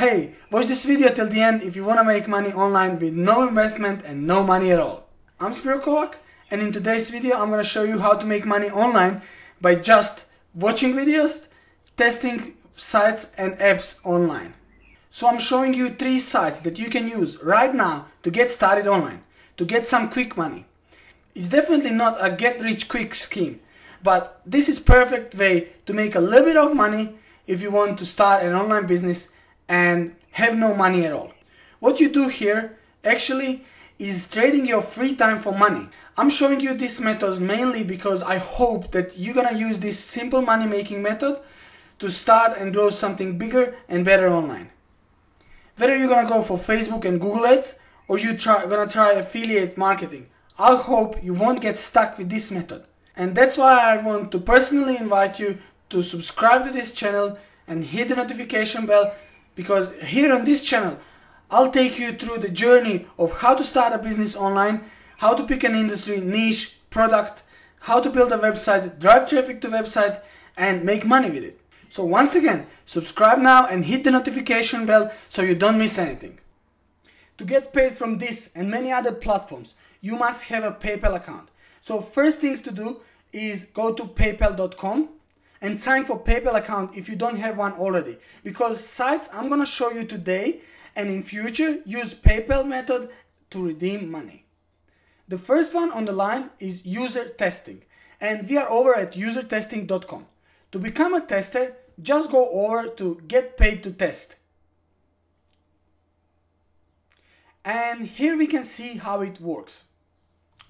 Hey, watch this video till the end if you want to make money online with no investment and no money at all. I'm Spiro Kovac, and in today's video I'm going to show you how to make money online by just watching videos, testing sites and apps online. So I'm showing you 3 sites that you can use right now to get started online, to get some quick money. It's definitely not a get-rich-quick scheme, but this is perfect way to make a little bit of money if you want to start an online business and have no money at all. What you do here actually is trading your free time for money. I'm showing you this method mainly because I hope that you're gonna use this simple money making method to start and grow something bigger and better online. Whether you're gonna go for Facebook and Google ads or you're gonna try affiliate marketing, I hope you won't get stuck with this method. And that's why I want to personally invite you to subscribe to this channel and hit the notification bell, because here on this channel I'll take you through the journey of how to start a business online, how to pick an industry, niche, product, how to build a website, drive traffic to website and make money with it. So once again, subscribe now and hit the notification bell so you don't miss anything. To get paid from this and many other platforms, you must have a PayPal account. So first things to do is go to paypal.com and sign for PayPal account if you don't have one already, because sites I'm gonna show you today and in future use PayPal method to redeem money. The first one on the line is user testing, and we are over at usertesting.com. To become a tester, just go over to get paid to test. And here we can see how it works.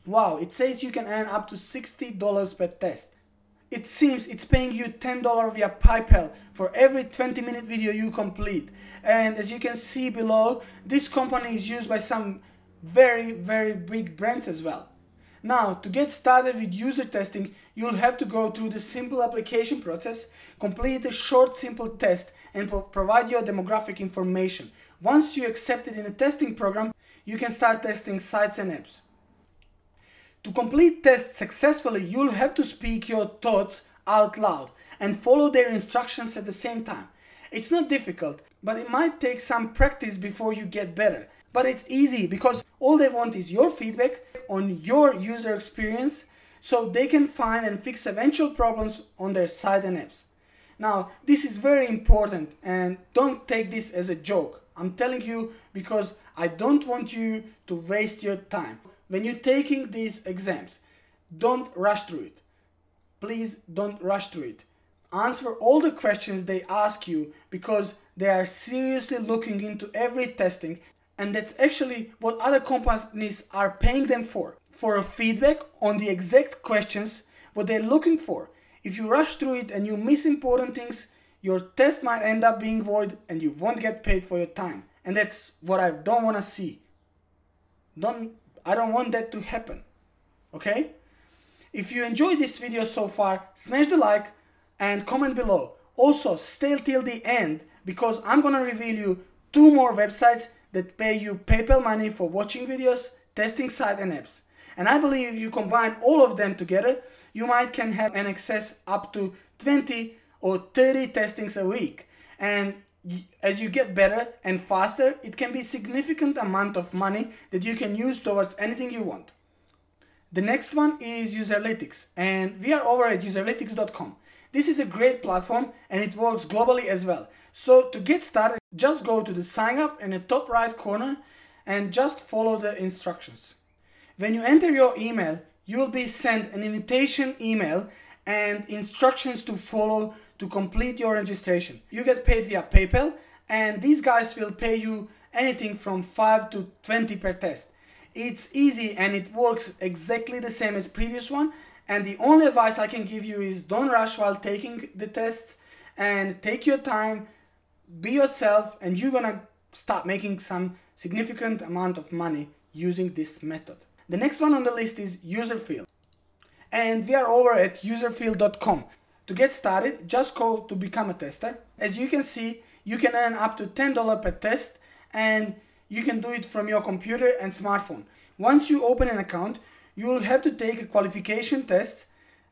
Wow, it says you can earn up to $60 per test. It seems it's paying you $10 via PayPal for every 20-minute video you complete. And as you can see below, this company is used by some very big brands as well. Now, to get started with user testing, you'll have to go through the simple application process, complete a short simple test and provide your demographic information. Once you accept it in a testing program, you can start testing sites and apps. To complete tests successfully, you'll have to speak your thoughts out loud and follow their instructions at the same time. It's not difficult, but it might take some practice before you get better. But it's easy because all they want is your feedback on your user experience so they can find and fix eventual problems on their site and apps. Now, this is very important and don't take this as a joke. I'm telling you because I don't want you to waste your time. When you're taking these exams, don't rush through it. Please don't rush through it. Answer all the questions they ask you because they are seriously looking into every testing, and that's actually what other companies are paying them for a feedback on the exact questions what they're looking for. If you rush through it and you miss important things, your test might end up being void and you won't get paid for your time. And that's what I don't want to see. I don't want that to happen, okay? If you enjoyed this video so far, smash the like and comment below. Also, stay till the end because I'm gonna reveal you 2 more websites that pay you PayPal money for watching videos, testing sites and apps. And I believe if you combine all of them together, you can have an access up to 20 or 30 testings a week. And as you get better and faster, it can be a significant amount of money that you can use towards anything you want. The next one is Lytics, and we are over at userlytics.com. This is a great platform and it works globally as well. So to get started, just go to the sign up in the top right corner and just follow the instructions. When you enter your email, you will be sent an invitation email and instructions to follow to complete your registration. You get paid via PayPal and these guys will pay you anything from 5 to 20 per test. It's easy and it works exactly the same as previous one, and the only advice I can give you is don't rush while taking the tests and take your time, be yourself, and you're gonna start making some significant amount of money using this method. The next one on the list is Userfield, and we are over at userfield.com. To get started, just go to become a tester. As you can see, you can earn up to $10 per test and you can do it from your computer and smartphone. Once you open an account, you will have to take a qualification test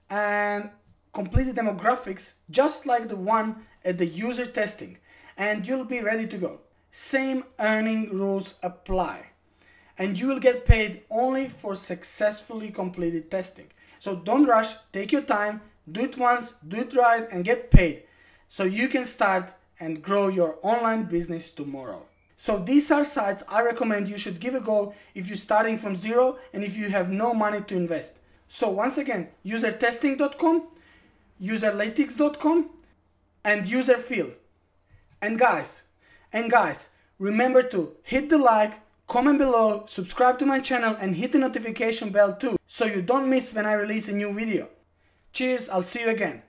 and complete the demographics just like the one at the user testing, and you'll be ready to go. same earning rules apply. And you will get paid only for successfully completed testing. So don't rush, take your time, do it once, do it right, and get paid so you can start and grow your online business tomorrow. So these are sites I recommend you should give a go if you're starting from zero and if you have no money to invest. So once again, usertesting.com, userlytics.com, and userfield. And guys, remember to hit the like, comment below, subscribe to my channel, and hit the notification bell too, so you don't miss when I release a new video. Cheers, I'll see you again.